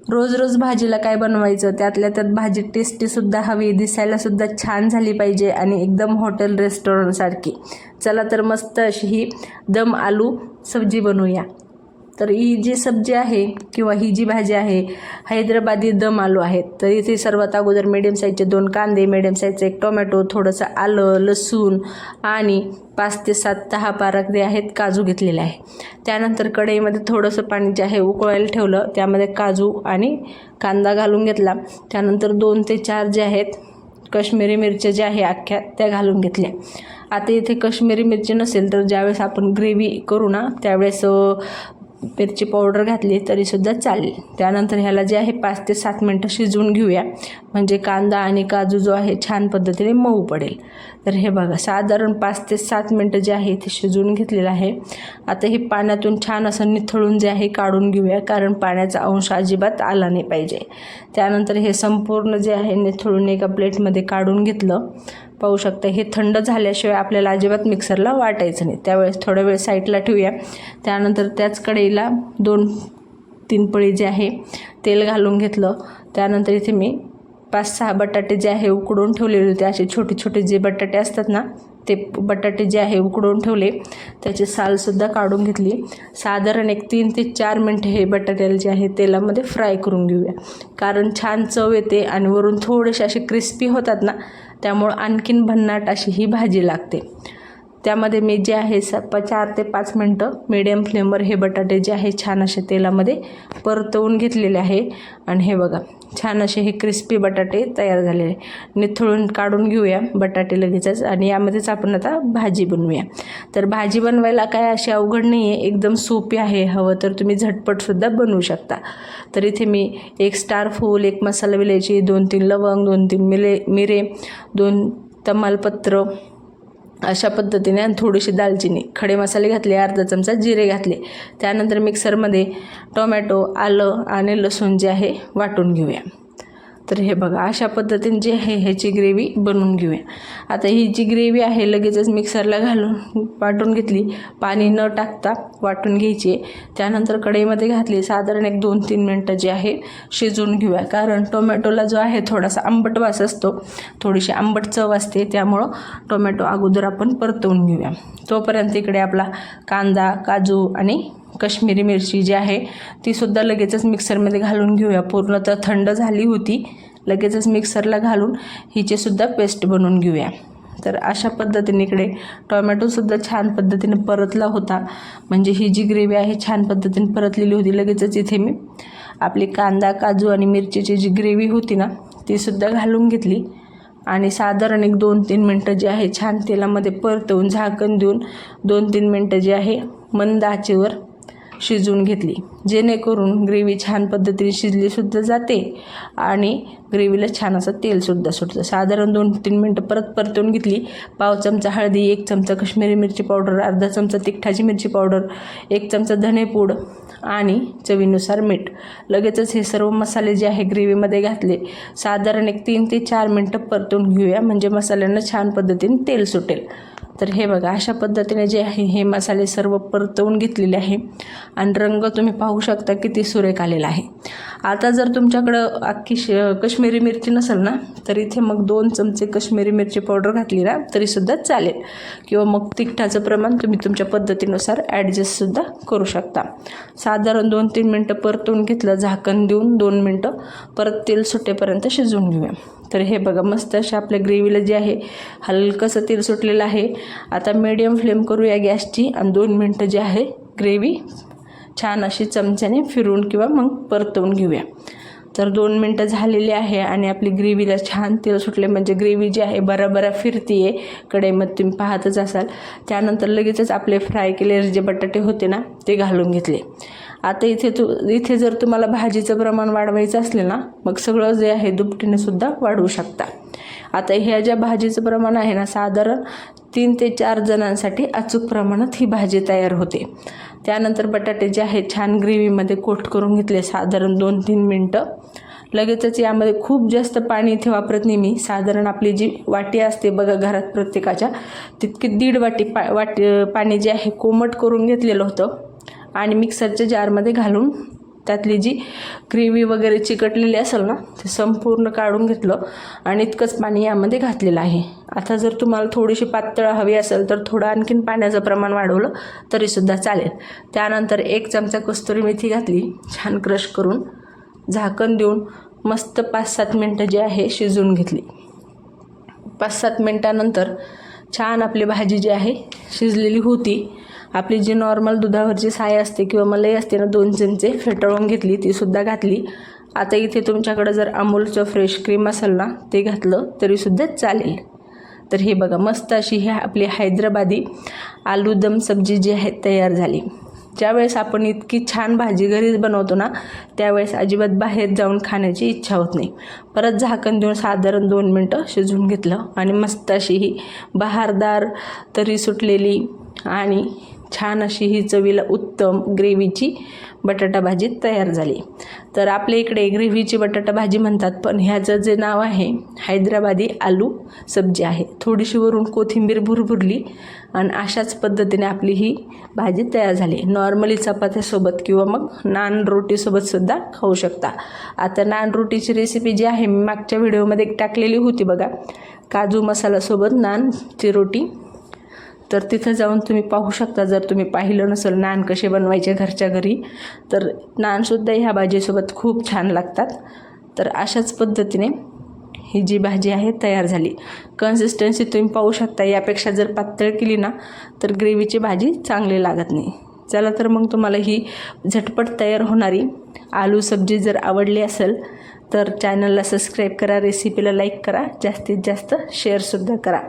रोज रोज भाजीला काय बनवायचं, त्यातल्या त्यात भाजी टेस्टीसुद्धा हवी, दिसायलासुद्धा छान झाली पाहिजे आणि एकदम हॉटेल रेस्टॉरंटसारखी. चला तर मस्त अशी ही दम आलू सब्जी बनवूया. तर ही जी सब्जी आहे किंवा ही जी भाजी आहे हैदराबादी दम आलू आहेत. तर इथे सर्वात अगोदर मीडियम साईजचे 2 कांदे, मीडियम साईजचे 1 टोमॅटो, थोडंसं आलं, लसूण आणि 5 ते 7 10 पारगरे आहेत काजू घेतलेले आहे. त्यानंतर कढईमध्ये थोडंसं पाणी जे आहे उकळायला ठेवलं, त्यामध्ये काजू आणि कांदा घालून घेतला. त्यानंतर 2 ते 4 जे आहेत काश्मीरी मिरच्या ज्या आहे अख्ख्या त्या घालून घेतल्या. आता इथे काश्मीरी मिरची नसेल तर ज्यावेळेस आपण ग्रेव्ही करू ना त्यावेळेस मिरची पावडर घातली तरीसुद्धा चालेल. त्यानंतर ह्याला जे आहे 5 ते 7 मिनटं शिजवून घेऊया, म्हणजे कांदा आणि काजू जो आहे छान पद्धतीने मऊ पडेल. तर हे बघा साधारण 5 ते 7 मिनटं जे आहे ते शिजवून घेतलेलं आहे. आता हे पाण्यातून छान असं निथळून जे आहे काढून घेऊया, कारण पाण्याचा अंश अजिबात आला नाही पाहिजे. त्यानंतर हे संपूर्ण जे आहे निथळून एका प्लेटमध्ये काढून घेतलं. पाहू शकता हे थंड झाल्याशिवाय आपल्याला अजिबात मिक्सरला वाटायचं नाही, त्यावेळेस थोडा वेळ साईडला ठेवूया. त्यानंतर त्याच कढईला 2-3 पळी जे आहे तेल घालून घेतलं. त्यानंतर इथे मी 5-6 बटाटे जे आहे उकडून ठेवलेले होते. असे छोटे छोटे जे बटाटे असतात ना ते बटाटे जे आहे उकडून ठेवले, त्याची सालसुद्धा काढून घेतली. साधारण 3 ते 4 मिनटं हे बटाट्याला जे आहे तेलामध्ये फ्राय करून घेऊया, कारण छान चव येते आणि वरून थोडेसे असे क्रिस्पी होतात ना, त्यामुळं आणखीन भन्नाट अशी ही भाजी लागते. त्यामध्ये मी जे आहे 4 ते 5 मिनटं मीडियम फ्लेमवर हे बटाटे जे आहे छान असे तेलामध्ये परतवून घेतलेले आहे. आणि हे बघा छान असे हे क्रिस्पी बटाटे तयार झालेले. निथळून काढून घेऊया बटाटे लगेचच आणि यामध्येच आपण आता भाजी बनवूया. तर भाजी बनवायला काय अशी अवघड नाही आहे, एकदम सोपी आहे. हवं तर तुम्ही झटपटसुद्धा बनवू शकता. तर इथे मी 1 स्टार फूल, 1 मसाला विलायची, 2-3 लवंग, 2-3 मिरे, 2 तमालपत्र अशा पद्धतीने आणि थोडीशी दालचिनी, खडे मसाले घातले, अर्धा चमचा जिरे घातले. त्यानंतर मिक्सरमध्ये टोमॅटो, आलं आणि लसूण जे आहे वाटून घेऊया. तर हे बघा अशा पद्धतीने जे आहे ह्याची ग्रेव्ही बनवून घेऊया. आता ही जी ग्रेव्ही आहे लगेचच मिक्सरला घालून वाटून घेतली, पाणी न टाकता वाटून घ्यायची. त्यानंतर कढईमध्ये घातली, साधारण 2-3 मिनटं जे आहे शिजवून घेऊया, कारण टोमॅटोला जो आहे थोडासा आंबट वास असतो, थोडीशी आंबट चव असते, त्यामुळं टोमॅटो अगोदर आपण परतवून घेऊया. तोपर्यंत इकडे आपला कांदा, काजू आणि काश्मीरी मिरची जी आहे तीसुद्धा लगेचच मिक्सरमध्ये घालून घेऊया. पूर्णतः थंड झाली होती, लगेचच मिक्सरला घालून हिचेसुद्धा पेस्ट बनवून घेऊया. तर अशा पद्धतीने इकडे टोमॅटोसुद्धा छान पद्धतीने परतला होता, म्हणजे ही जी ग्रेव्ही आहे छान पद्धतीने परतलेली होती. लगेचच इथे मी आपली कांदा, काजू आणि मिरचीची जी ग्रेव्ही होती ना तीसुद्धा घालून घेतली आणि साधारण 2-3 मिनटं जे आहे छान तेलामध्ये परतवून झाकण देऊन 2-3 मिनटं जे आहे मंद आचेवर शिजवून घेतली, जेणेकरून ग्रेव्ही छान पद्धतीने शिजलीसुद्धा जाते आणि ग्रेव्हीला छान असं तेलसुद्धा सुटतं. साधारण 2-3 मिनटं परत परतवून घेतली. पाव चमचा हळदी, 1 चमचा काश्मीरी मिरची पावडर, अर्धा चमचा तिखटाची मिरची पावडर, 1 चमचा धनेपूड आणि चवीनुसार मीठ. लगेचच हे सर्व मसाले जे आहे ग्रेव्हीमध्ये घातले. साधारण 3 ते 4 मिनटं परतवून घेऊया, म्हणजे मसाल्यांना छान पद्धतीने तेल सुटेल. तर हे बघा अशा पद्धतीने जे आहे हे मसाले सर्व परतवून घेतलेले आहे आणि रंग तुम्ही पाहू शकता किती सुरेख आलेला आहे. आता जर तुमच्याकडं अख्खी काश्मीरी मिरची नसेल ना तर इथे मग 2 चमचे काश्मीरी मिरची पावडर घातली ना तरीसुद्धा चालेल, किंवा मग तिखटाचं प्रमाण तुम्ही तुमच्या पद्धतीनुसार ॲडजस्टसुद्धा करू शकता. साधारण 2-3 मिनटं परतवून घेतलं, झाकण देऊन 2 मिनटं परत तेल सुटेपर्यंत शिजवून घेऊया. तर हे बघा मस्त अशा आपल्या ग्रेव्हीला जे आहे हलकंसं तेल सुटलेलं आहे. आता मीडियम फ्लेम करूया गॅसची आणि 2 मिनटं जे आहे ग्रेव्ही छान अशी चमच्याने फिरवून किंवा मग परतवून घेऊया. तर 2 मिनटं झालेली आहे आणि आपली ग्रेव्हीला छान तेल सुटले, म्हणजे ग्रेव्ही जी आहे बराबरा फिरती आहे, कढईमध्ये तुम्ही पाहतच असाल. त्यानंतर लगेचच आपले फ्राय केलेले जे बटाटे होते ना ते घालून घेतले. आता इथे जर तुम्हाला भाजीचं प्रमाण वाढवायचं असलं ना मग सगळं जे आहे दुपटीने सुद्धा वाढवू शकता. आता ह्या ज्या भाजीचं प्रमाण आहे ना साधारण 3 ते 4 जणांसाठी अचूक प्रमाणात ही भाजी तयार होते. त्यानंतर बटाटे जे आहे छान ग्रेव्हीमध्ये कोट करून घेतले, साधारण 2-3 मिनटं. लगेचच यामध्ये खूप जास्त पाणी इथे वापरत नाही मी, साधारण आपली जी वाटी असते बघा घरात प्रत्येकाच्या तितकी 1.5 वाटी पाणी जे आहे कोमट करून घेतलेलं होतं आणि मिक्सरच्या जारमध्ये घालून त्यातली जी ग्रेव्ही वगैरे चिकटलेली असेल ना ते संपूर्ण काढून घेतलं आणि इतकंच पाणी यामध्ये घातलेलं आहे. आता जर तुम्हाला थोडीशी पातळ हवी असेल तर थोडं आणखीन पाण्याचं प्रमाण वाढवलं तरीसुद्धा चालेल. त्यानंतर 1 चमचा कस्तुरी मेथी घातली, छान क्रश करून झाकण देऊन मस्त 5-7 मिनटं जी आहे शिजवून घेतली. 5-7 मिनटानंतर छान आपली भाजी जी आहे शिजलेली होती. आपली जी नॉर्मल दुधावरची साय असते किंवा मलाई असते ना 2 चमचे फेटाळून घेतली, तीसुद्धा घातली. आता इथे तुमच्याकडे जर अमूलचं फ्रेश क्रीम असेल ना ते घातलं तरीसुद्धा चालेल. तर हे बघा मस्त अशी ही आपली हैदराबादी आलू दम सब्जी जी आहे तयार झाली. ज्यावेळेस आपण इतकी छान भाजी घरीच बनवतो ना त्यावेळेस अजिबात बाहेर जाऊन खाण्याची इच्छा होत नाही. परत झाकण देऊन साधारण 2 मिनटं शिजवून घेतलं आणि मस्त अशी ही बहारदार तरी सुटलेली आणि छान अशी ही चवीला उत्तम ग्रेव्हीची बटाटा भाजी तयार झाली. तर आपल्या इकडे ग्रेव्हीची बटाटा भाजी म्हणतात, पण ह्याचं जे नाव आहे हैदराबादी आलू सब्जी आहे. थोडीशी वरून कोथिंबीर भुरभुरली आणि अशाच पद्धतीने आपली ही भाजी तयार झाली. नॉर्मली चपात्यासोबत किंवा मग नान रोटीसोबतसुद्धा खाऊ शकता. आता नान रोटीची रेसिपी जी आहे मी मागच्या व्हिडिओमध्ये टाकलेली होती बघा, काजू मसालासोबत नानची रोटी. तर तिथं जाऊन तुम्ही पाहू शकता. जर तुम्ही पाहिलं नसेल नान कसे बनवायचे घरच्या घरी तर नानसुद्धा ह्या भाजीसोबत खूप छान लागतात. तर अशाच पद्धतीने ही जी भाजी आहे तयार झाली. कन्सिस्टन्सी तुम्ही पाहू शकता. यापेक्षा जर पातळ केली ना तर ग्रेव्हीची भाजी चांगली लागत नाही. चला तर मग तुम्हाला ही झटपट तयार होणारी आलू सब्जी जर आवडली असेल तर चॅनलला सबस्क्राईब करा, रेसिपीला लाईक करा, जास्तीत जास्त शेअरसुद्धा करा.